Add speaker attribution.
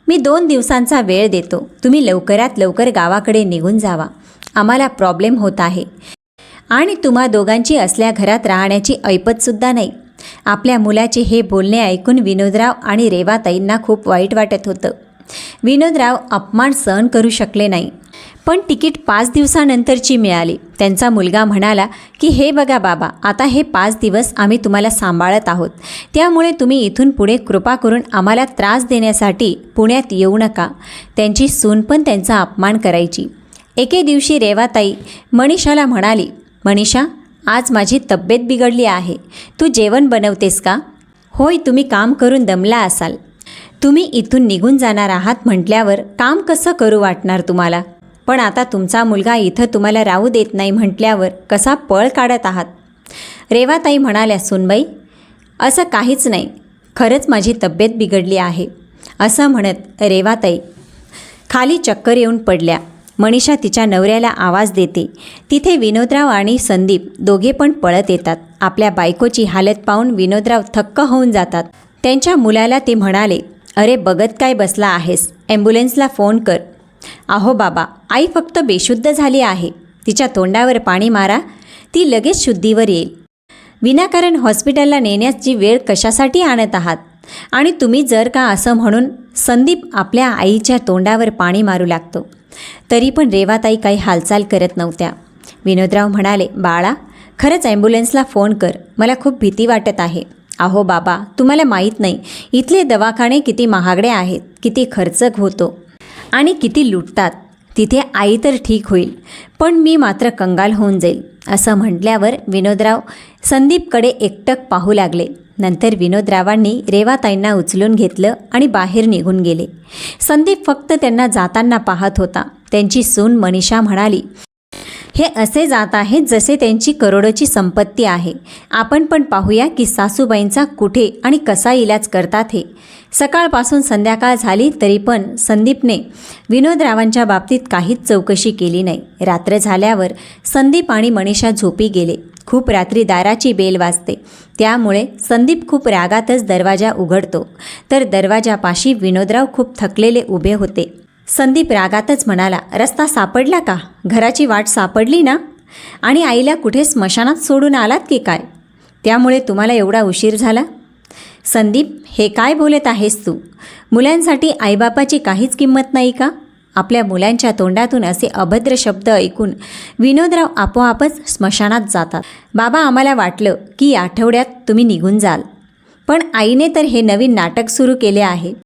Speaker 1: मी 2 दिवसांचा वेळ देतो, तुम्ही लवकरात लवकर गावाकडे निघून जावा, आम्हाला प्रॉब्लेम होत आहे आणि तुम्हा दोघांची असल्या घरात राहण्याची ऐपतसुद्धा नाही. आपल्या मुलाचे हे बोलणे ऐकून विनोदराव आणि रेवाताईंना खूप वाईट वाटत होतं. विनोदराव अपमान सहन करू शकले नाही, पण तिकीट 5 दिवसानंतरची मिळाली. त्यांचा मुलगा म्हणाला की हे बघा बाबा, आता हे 5 दिवस आम्ही तुम्हाला सांभाळत आहोत, त्यामुळे तुम्ही इथून पुढे कृपा करून आम्हाला त्रास देण्यासाठी पुण्यात येऊ नका. त्यांची सून पण त्यांचा अपमान करायची. एके दिवशी रेवाताई मनीषाला म्हणाली, मनीषा, आज माझी तब्येत बिघडली आहे, तू जेवण बनवतेस का? होय, तुम्ही काम करून दमला असाल. तुम्ही इथून निघून जाणार आहात म्हटल्यावर काम कसं करू वाटणार तुम्हाला? पण आता तुमचा मुलगा इथं तुम्हाला राहू देत नाही म्हटल्यावर कसा पळ काढत आहात? रेवाताई म्हणाल्या, सुनबाई, असं काहीच नाही, खरंच माझी तब्येत बिघडली आहे. असं म्हणत रेवाताई खाली चक्कर येऊन पडल्या. मनीषा तिच्या नवऱ्याला आवाज देते. तिथे विनोदराव आणि संदीप दोघे पण पळत येतात. आपल्या बायकोची हालत पाहून विनोदराव थक्क होऊन जातात. त्यांच्या मुलाला ते म्हणाले, अरे बघत काय बसला आहेस, ॲम्ब्युलन्सला फोन कर. अहो बाबा, आई फक्त बेशुद्ध झाली आहे, तिच्या तोंडावर पाणी मारा, ती लगेच शुद्धीवर येईल. विनाकारण हॉस्पिटलला नेण्याची वेळ कशासाठी आणत आहात? आणि तुम्ही जर का असं म्हणून संदीप आपल्या आईच्या तोंडावर पाणी मारू लागतो. तरी पण रेवाताई काही हालचाल करत नव्हत्या. विनोदराव म्हणाले, बाळा, खरंच ॲम्ब्युलन्सला फोन कर, मला खूप भीती वाटत आहे. अहो बाबा, तुम्हाला माहीत नाही, इथले दवाखाने किती महागडे आहेत, किती खर्च होतो आणि किती लुटतात. तिथे आई तर ठीक होईल, पण मी मात्र कंगाल होऊन जाईल. असं म्हटल्यावर विनोदराव संदीपकडे एकटक पाहू लागले. नंतर विनोदरावांनी रेवाताईंना उचलून घेतलं आणि बाहेर निघून गेले. संदीप फक्त त्यांना जाताना पाहत होता. त्यांची सून मनीषा म्हणाली, हे असे जात आहेत जसे त्यांची करोडोची संपत्ती आहे. आपण पण पाहूया की सासूबाईंचा कुठे आणि कसा इलाज करतात हे. सकाळपासून संध्याकाळ झाली तरी पण संदीपने विनोदरावांच्या बाबतीत काहीच चौकशी केली नाही. रात्र झाल्यावर संदीप आणि मनीषा झोपी गेले. खूप रात्री दाराची बेल वाजते, त्यामुळे संदीप खूप रागातच दरवाजा उघडतो, तर दरवाजापाशी विनोदराव खूप थकलेले उभे होते. संदीप रागातच म्हणाला, रस्ता सापडला का? घराची वाट सापडली ना? आणि आईला कुठे स्मशानात सोडून आलात की काय? त्यामुळे तुम्हाला एवढा उशीर झाला? संदीप, हे काय बोलत आहेस तू? मुलांसाठी आईबापाची काहीच किंमत नाही का? आपल्या मुलांच्या तोंडातून असे अभद्र शब्द ऐकून विनोदराव आपोआपच स्मशानात जातात. बाबा, आम्हाला वाटलं की आठवड्यात तुम्ही निघून जाल, पण आईने तर हे नवीन नाटक सुरू केले आहे.